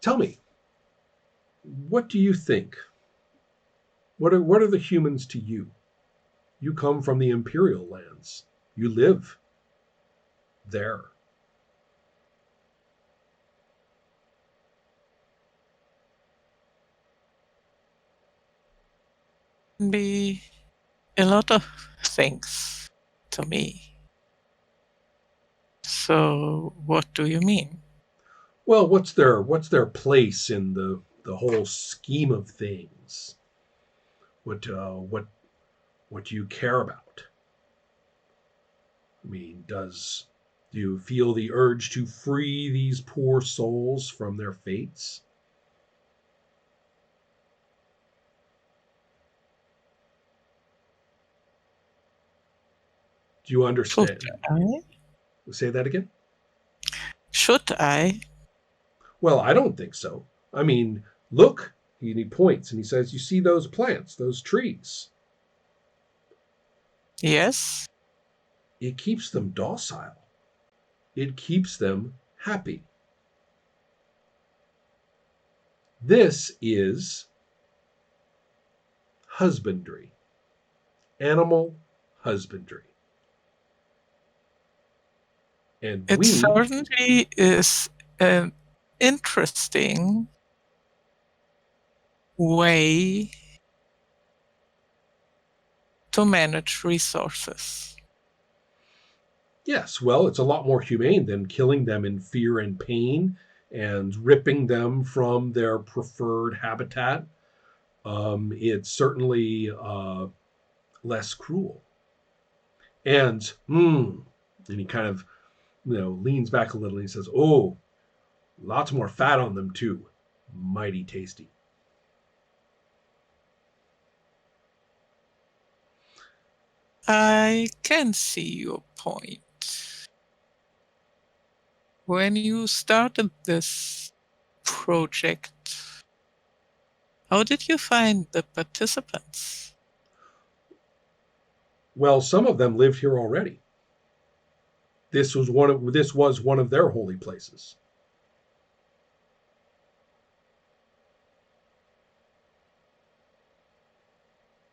Tell me, what do you think? What are the humans to you? You come from the imperial lands. You live there. Be a lot of things to me. So, what do you mean? Well, what's their place in the whole scheme of things? What do you care about? I mean, do you feel the urge to free these poor souls from their fates? Do you Should understand? I? Say that again? Should I? Well, I don't think so. I mean, look, he points and he says, "You see those plants, those trees? Yes. It keeps them docile. It keeps them happy. This is husbandry, animal husbandry. And It we, certainly is an interesting way to manage resources. yes, well, it's a lot more humane than killing them in fear and pain and ripping them from their preferred habitat. It's certainly less cruel. And he kind of leans back a little and he says, "Oh, lots more fat on them too. Mighty tasty." I can see your point. When you started this project, how did you find the participants? Well, some of them lived here already. This was one of their holy places.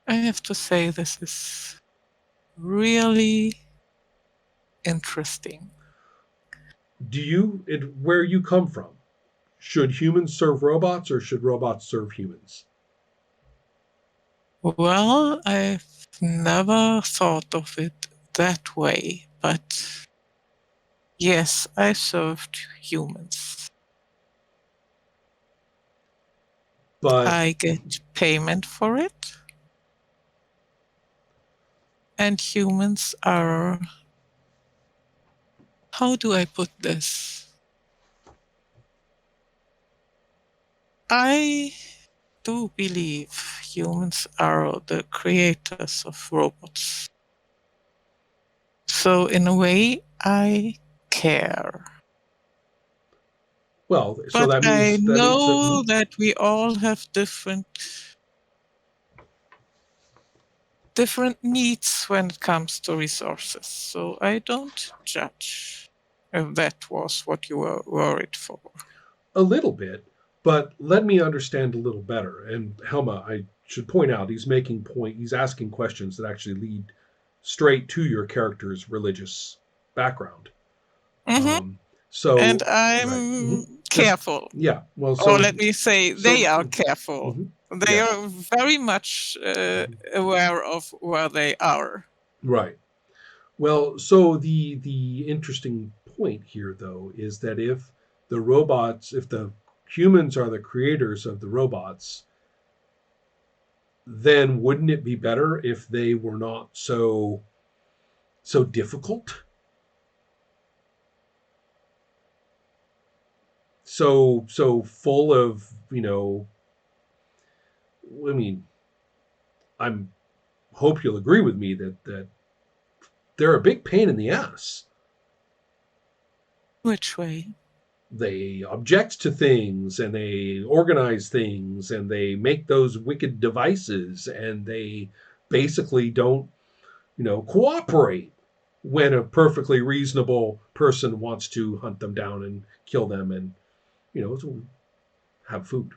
I have to say, this is really interesting. Where you come from? Should humans serve robots or should robots serve humans? Well, I've never thought of it that way, but yes, I served humans. But I get payment for it, and humans are, how do I put this? I do believe humans are the creators of robots. So, in a way, I care. well, so But that I means that it's know that we all have different needs when it comes to resources. So I don't judge if that was what you were worried for. a little bit. But let me understand a little better. And Helma, I should point out, he's asking questions that actually lead straight to your character's religious background. Hmm. Um, And so, right, I'm just careful. yeah. Well, Or let me say, so they are careful. mhm, They yes, are very much mhm, aware of where they are. right. Well, so the interesting point here, though, is that if the humans are the creators of the robots, then wouldn't it be better if they were not so difficult, so full of I mean, I'm hope you'll agree with me that they're a big pain in the ass. Which way? They object to things and they organize things and they make those wicked devices and they basically don't cooperate when a perfectly reasonable person wants to hunt them down and kill them. And you know have food.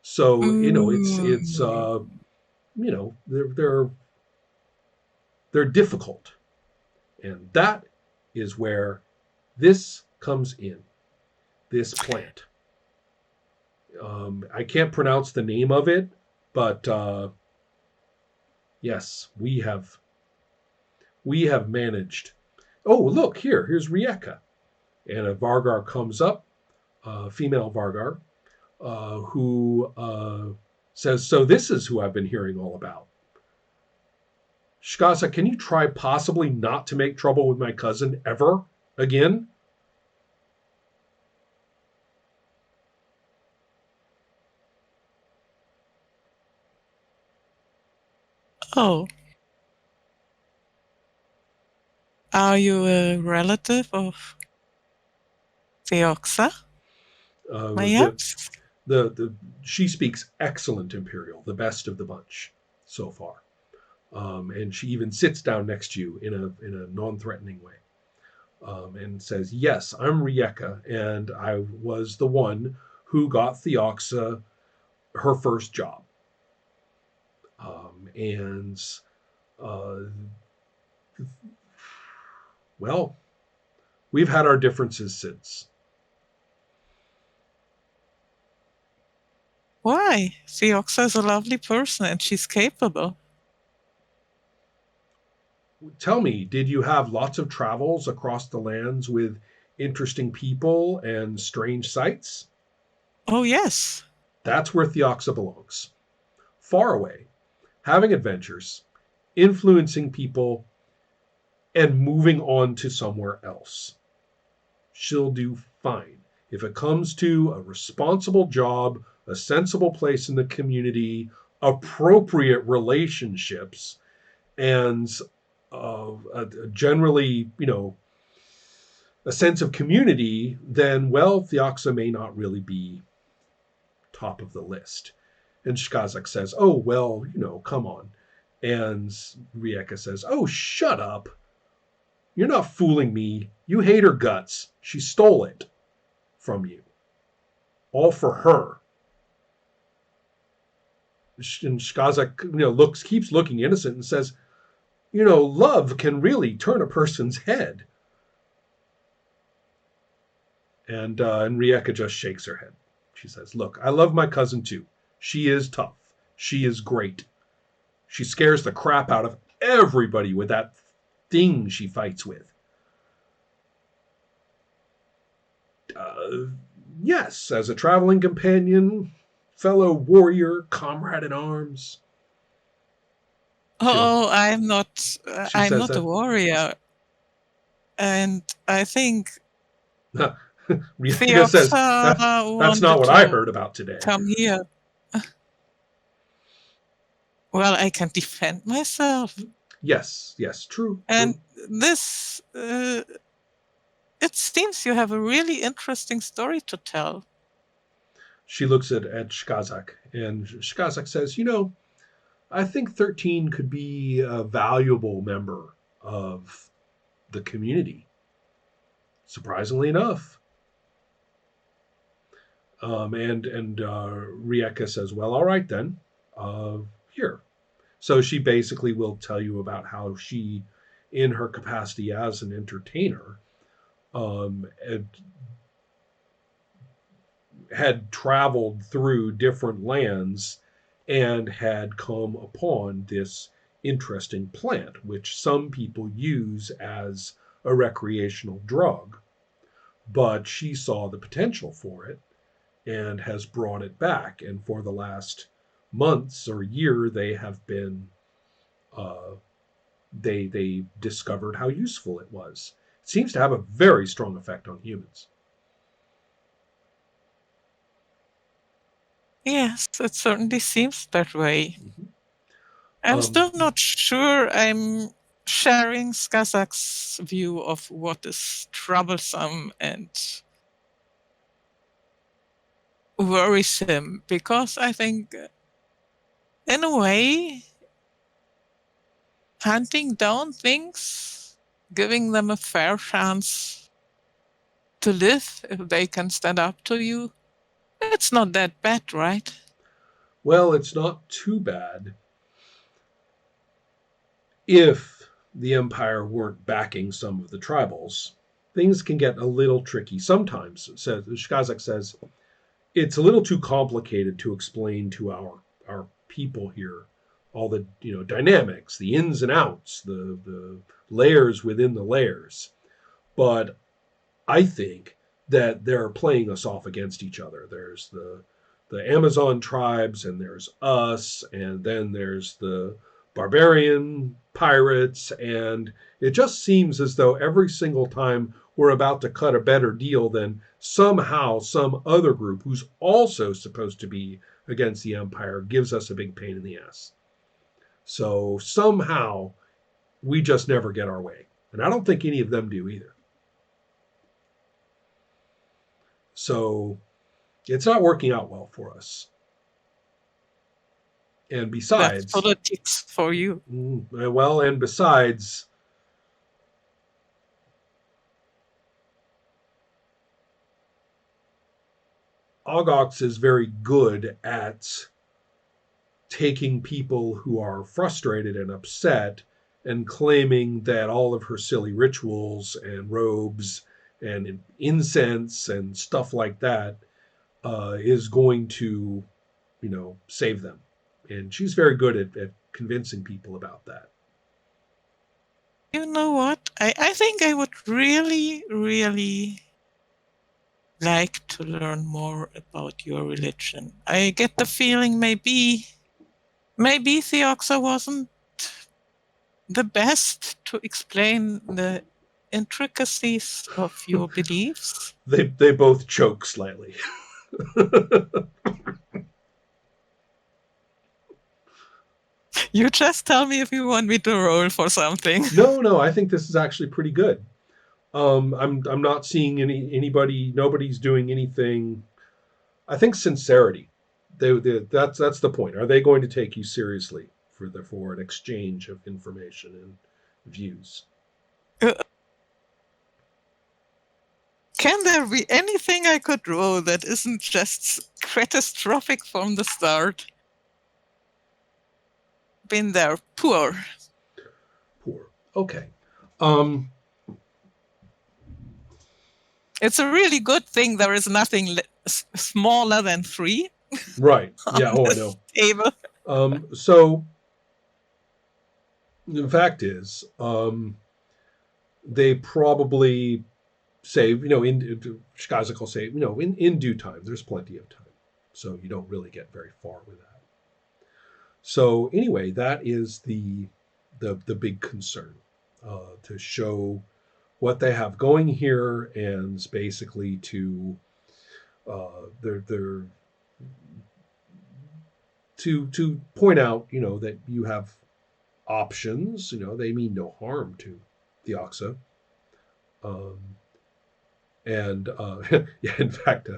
So it's Mm. they're difficult, and that is where this comes in. This plant. I can't pronounce the name of it, but yes, we have managed. Oh, look here. Here's Rieka, and a Vargar comes up, female Vargar, who says, "So this is who I've been hearing all about." Shkasa, can you try possibly not to make trouble with my cousin ever again? Oh, are you a relative of Theoxa, Uh, the, perhaps? the she speaks excellent Imperial, the best of the bunch so far, and she even sits down next to you in a non-threatening way, and says, "Yes, I'm Rieka, and I was the one who got Theoxa her first job, and uh, well, we've had our differences since." Why? Theoxa is a lovely person and she's capable. Tell me, did you have lots of travels across the lands with interesting people and strange sights? Oh, yes. That's where Theoxa belongs. Far away, having adventures, influencing people, and moving on to somewhere else. She'll do fine. If it comes to a responsible job, a sensible place in the community, appropriate relationships, and generally, a sense of community, then, well, Theoxa may not really be top of the list. And Shkazak says, "Oh, well, come on." And Rieka says, "Oh, shut up. You're not fooling me. You hate her guts. She stole it from you. All for her." And Shkazak, keeps looking innocent and says, "Love can really turn a person's head." And Rieka just shakes her head. She says, "Look, I love my cousin too. She is tough. She is great. She scares the crap out of everybody with that thing she fights with. Uh, yes, as a traveling companion, fellow warrior, comrade in arms." She'll. Oh, She I'm says not a that. warrior. And I think Rieka says, Theoxa "That's not wanted what I to heard about today." come here. Well, I can defend myself. Yes, yes, true, And true. this, it seems you have a really interesting story to tell. She looks at Shkazak, and Shkazak says, "I think 13 could be a valuable member of the community, surprisingly enough." And Rieka says, "Well, all right then. Here." So she basically will tell you about how she, in her capacity as an entertainer, had traveled through different lands and had come upon this interesting plant, which some people use as a recreational drug. But she saw the potential for it and has brought it back. And for the last months or year, they have been uh, they discovered how useful it was. It seems to have a very strong effect on humans. Yes, it certainly seems that way. Mhm. I'm still not sure I'm sharing Skazak's view of what is troublesome and worrisome, because I think, in a way, hunting down things, giving them a fair chance to live if they can stand up to you, It's not that bad, right? Well, it's not too bad if the Empire weren't backing some of the tribals. Things can get a little tricky sometimes. Says Shkazak says it's a little too complicated to explain to our people here all the dynamics, the ins and outs, the layers within the layers. But I think that they're playing us off against each other. There's the Amazon tribes, and there's us, and then there's the barbarian pirates, and it just seems as though every single time we're about to cut a better deal, then somehow some other group who's also supposed to be against the empire gives us a big pain in the ass. So somehow we just never get our way. And I don't think any of them do either. So it's not working out well for us. And That's besides, politics for you. well, and besides, Ogox is very good at taking people who are frustrated and upset and claiming that all of her silly rituals and robes and incense and stuff like that is going to, save them. And she's very good at convincing people about that. You know what? I think I would really, really like to learn more about your religion. I get the feeling maybe Theoxa wasn't the best to explain the intricacies of your beliefs. They both choke slightly. You just tell me if you want me to roll for something. No, no, I think this is actually pretty good. I'm not seeing anybody. Nobody's doing anything. I think sincerity. That's the point. Are they going to take you seriously for an exchange of information and views? Uh, Can there be anything I could roll that isn't just catastrophic from the start? Been there, poor. Poor. Okay. Um, It's a really good thing there is nothing smaller than 3 right. on Yeah. Oh, I this know. table. So the fact is, they probably say, in Shkazak will say, in due time. There's plenty of time, so you don't really get very far with that. So anyway, that is the big concern, to show what they have going here, and basically to they're to point out, that you have options. They mean no harm to the Oxa. Um, and yeah, in fact,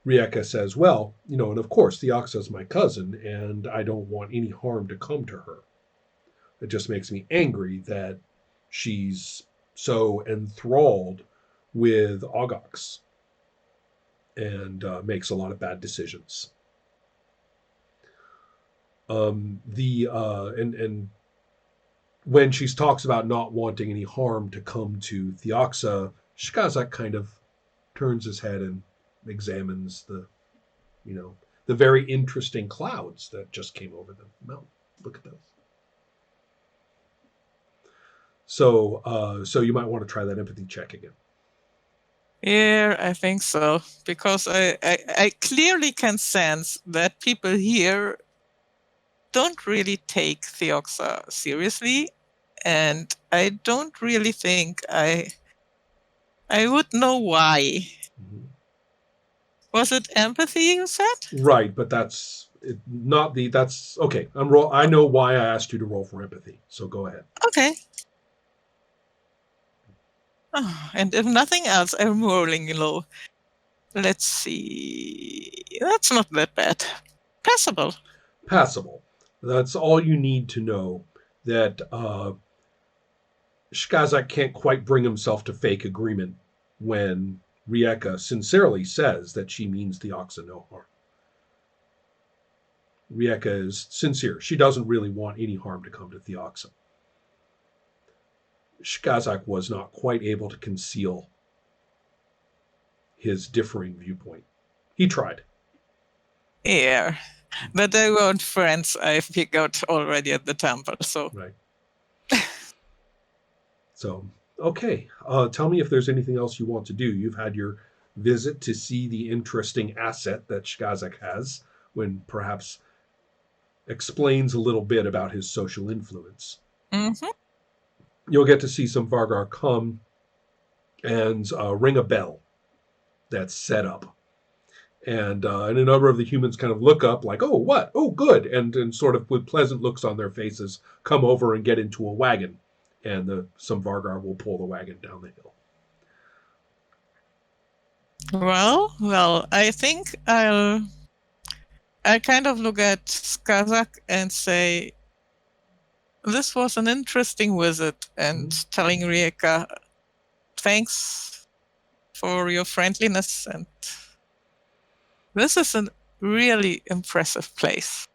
Rieka says, well, and of course, the Oxa is my cousin, and I don't want any harm to come to her. It just makes me angry that she's so enthralled with Ogox and makes a lot of bad decisions. The and when she talks about not wanting any harm to come to Theoxa, Shkazak kind of turns his head and examines you know, the very interesting clouds that just came over the mountain. Look at those. So you might want to try that empathy check again. Yeah, I think so. Because I clearly can sense that people here don't really take Theoxa seriously. And I don't really think I would know why. Mhm. Was it empathy you said? Right, but that's not the. That's okay. I know why I asked you to roll for empathy. So go ahead. Okay. Oh, and if nothing else, I'm rolling low. Let's see. That's not that bad. Passable. Passable. That's all you need to know. That Shkazak can't quite bring himself to fake agreement when Rieka sincerely says that she means the oxen no harm. Rieka is sincere. She doesn't really want any harm to come to Theoxa. Shkazak was not quite able to conceal his differing viewpoint. He tried. Yeah. But they weren't friends, I figured already at the temple, so. Right. So, okay. Tell me if there's anything else you want to do. You've had your visit to see the interesting asset that Shkazak has, when perhaps explains a little bit about his social influence. Mm-hmm. You'll get to see some Vargar come and ring a bell that's set up. And a number of the humans kind of look up like, oh, what? Oh, good. And sort of with pleasant looks on their faces, come over and get into a wagon. And some Vargar will pull the wagon down the hill. Well, I think I'll kind of look at Skazak and say, this was an interesting visit, and telling Rieka, thanks for your friendliness, and this is a really impressive place.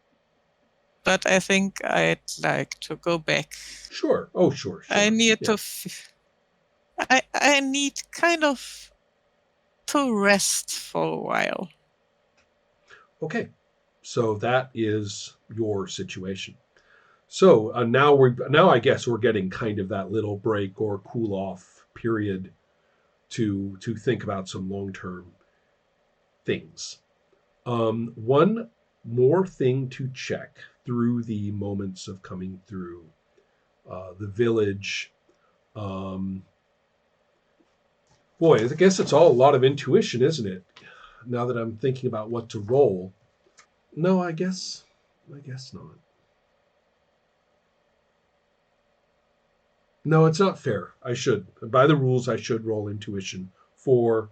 But I think I'd like to go back. Sure. Oh, sure. I need to. I need kind of to rest for a while. Okay. So that is your situation. So now I guess we're getting kind of that little break or cool off period to think about some long term things. One more thing to check through the moments of coming through the village. Boy, I guess it's all a lot of intuition, isn't it? Now that I'm thinking about what to roll. No, I guess not. No, it's not fair. I should. By the rules, I should roll intuition for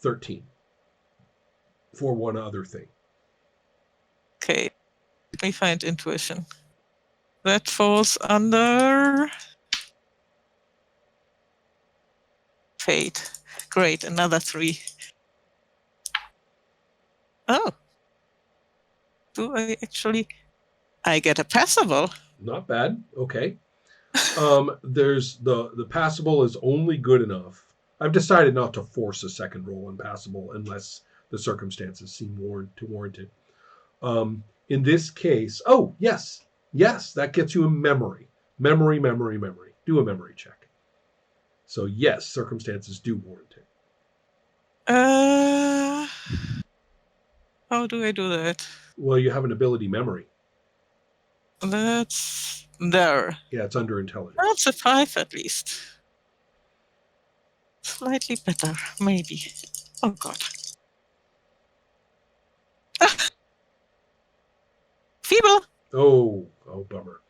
13 for one other thing. Okay, let me find intuition. That falls under fate. Great, another 3. Oh. Do I actually... I get a passable. Not bad. Okay. There's the passable is only good enough. I've decided not to force a second roll on passable unless the circumstances seem warranted. In this case, oh yes, that gets you a memory. Memory. Do a memory check. So yes, circumstances do warrant it. How do I do that? Well, you have an ability memory. That's there. Yeah, it's under intelligence. That's a 5 at least. Slightly better, maybe. Oh god. Feeble. Oh, bummer.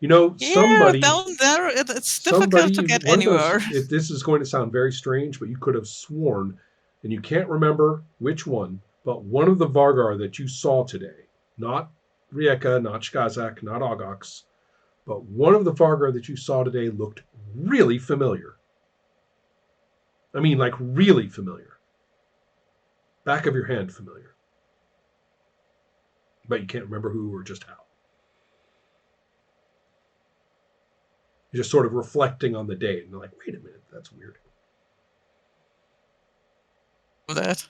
You know, somebody down there, it's difficult to get anywhere. This is going to sound very strange, but you could have sworn, and you can't remember which one, but one of the Vargar that you saw today, not Rieka, not Shkazak, not Ogox, but one of the Vargar that you saw today looked really familiar. I mean, like really familiar. Back of your hand familiar. But you can't remember who or just how. You're just sort of reflecting on the day, and you're like, wait a minute, that's weird. That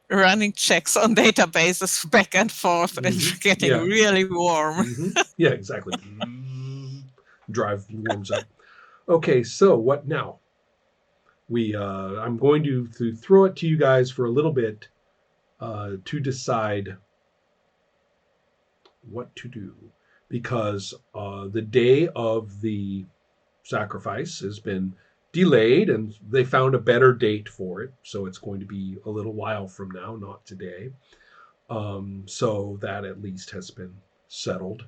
running checks on databases back and forth and getting really warm. Yeah, exactly. Drive warms up. Okay, so what now? I'm going to throw it to you guys for a little bit to decide what to do, because the day of the sacrifice has been delayed and they found a better date for it, so it's going to be a little while from now, not today. So that at least has been settled.